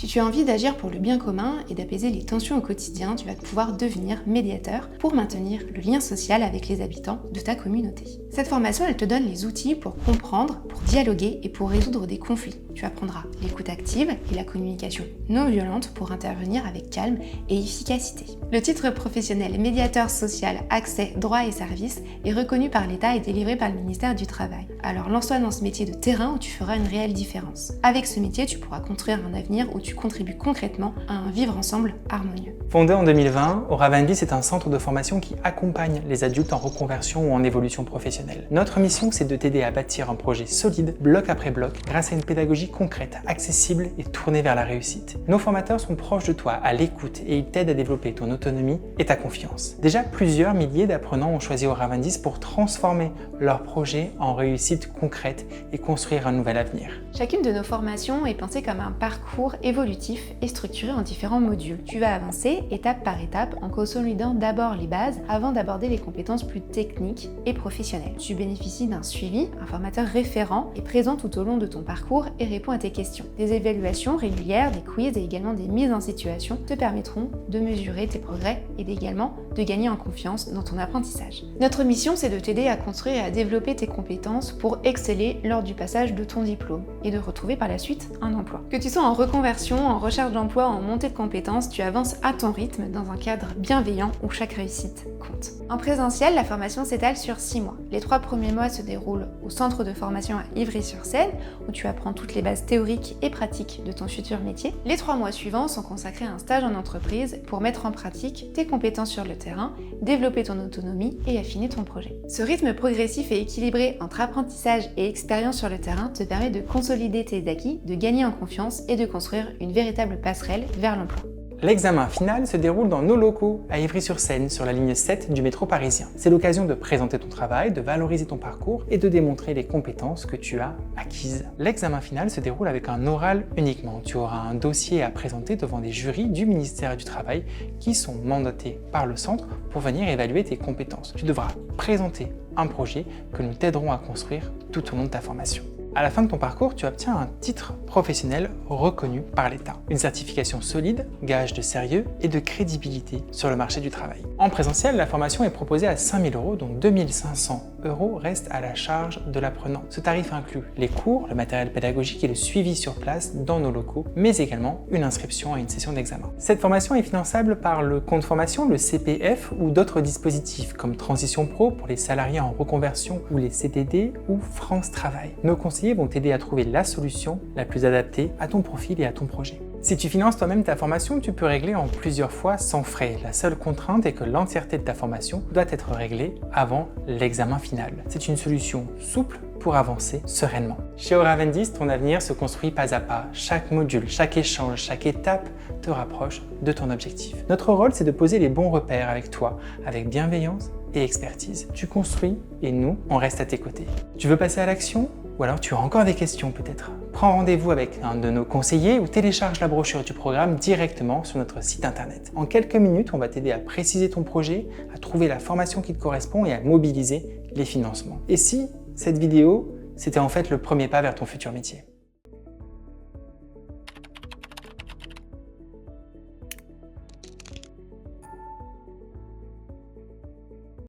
Si tu as envie d'agir pour le bien commun et d'apaiser les tensions au quotidien, tu vas pouvoir devenir médiateur pour maintenir le lien social avec les habitants de ta communauté. Cette formation, elle te donne les outils pour comprendre, pour dialoguer et pour résoudre des conflits. Tu apprendras l'écoute active et la communication non violente pour intervenir avec calme et efficacité. Le titre professionnel médiateur social, accès, droits et services est reconnu par l'État et délivré par le ministère du Travail. Alors lance-toi dans ce métier de terrain où tu feras une réelle différence. Avec ce métier, tu pourras construire un avenir où tu contribues concrètement à un vivre ensemble harmonieux. Fondé en 2020, Aura 2010 est un centre de formation qui accompagne les adultes en reconversion ou en évolution professionnelle. Notre mission, c'est de t'aider à bâtir un projet solide, bloc après bloc, grâce à une pédagogie concrète, accessible et tournée vers la réussite. Nos formateurs sont proches de toi, à l'écoute, et ils t'aident à développer ton autonomie et ta confiance. Déjà, plusieurs milliers d'apprenants ont choisi Aura 2010 pour transformer leur projet en réussite concrète et construire un nouvel avenir. Chacune de nos formations est pensée comme un parcours évolutif et structuré en différents modules. Tu vas avancer étape par étape en consolidant d'abord les bases avant d'aborder les compétences plus techniques et professionnelles. Tu bénéficies d'un suivi, un formateur référent est présent tout au long de ton parcours et répond à tes questions. Des évaluations régulières, des quiz et également des mises en situation te permettront de mesurer tes progrès et également de gagner en confiance dans ton apprentissage. Notre mission, c'est de t'aider à construire et à développer tes compétences pour exceller lors du passage de ton diplôme et de retrouver par la suite un emploi. Que tu sois en reconversion, en recherche d'emploi, en montée de compétences, tu avances à ton rythme dans un cadre bienveillant où chaque réussite compte. En présentiel, la formation s'étale sur 6 mois. Les 3 premiers mois se déroulent au centre de formation à Ivry-sur-Seine où tu apprends toutes les bases théoriques et pratiques de ton futur métier. Les 3 mois suivants sont consacrés à un stage en entreprise pour mettre en pratique tes compétences sur le terrain, développer ton autonomie et affiner ton projet. Ce rythme progressif et équilibré entre apprentissage et expérience sur le terrain te permet de consolider tes acquis, de gagner en confiance et de construire une véritable passerelle vers l'emploi. L'examen final se déroule dans nos locaux à Ivry-sur-Seine sur la ligne 7 du métro parisien. C'est l'occasion de présenter ton travail, de valoriser ton parcours et de démontrer les compétences que tu as acquises. L'examen final se déroule avec un oral uniquement. Tu auras un dossier à présenter devant des jurys du ministère du Travail qui sont mandatés par le centre pour venir évaluer tes compétences. Tu devras présenter un projet que nous t'aiderons à construire tout au long de ta formation. À la fin de ton parcours, tu obtiens un titre professionnel reconnu par l'État. Une certification solide, gage de sérieux et de crédibilité sur le marché du travail. En présentiel, la formation est proposée à 5 000 €, dont 2 500 € restent à la charge de l'apprenant. Ce tarif inclut les cours, le matériel pédagogique et le suivi sur place dans nos locaux, mais également une inscription à une session d'examen. Cette formation est finançable par le compte formation, le CPF ou d'autres dispositifs comme Transition Pro pour les salariés en reconversion ou les CDD ou France Travail. Nos conseillers vont t'aider à trouver la solution la plus adaptée à ton profil et à ton projet. Si tu finances toi-même ta formation, tu peux régler en plusieurs fois sans frais. La seule contrainte est que l'entièreté de ta formation doit être réglée avant l'examen final. C'est une solution souple pour avancer sereinement. Chez Aura 2010, ton avenir se construit pas à pas. Chaque module, chaque échange, chaque étape te rapproche de ton objectif. Notre rôle, c'est de poser les bons repères avec toi, avec bienveillance et expertise. Tu construis et nous, on reste à tes côtés. Tu veux passer à l'action ? Ou alors tu as encore des questions peut-être? Prends rendez-vous avec un de nos conseillers ou télécharge la brochure du programme directement sur notre site internet. En quelques minutes, on va t'aider à préciser ton projet, à trouver la formation qui te correspond et à mobiliser les financements. Et si cette vidéo, c'était en fait le premier pas vers ton futur métier?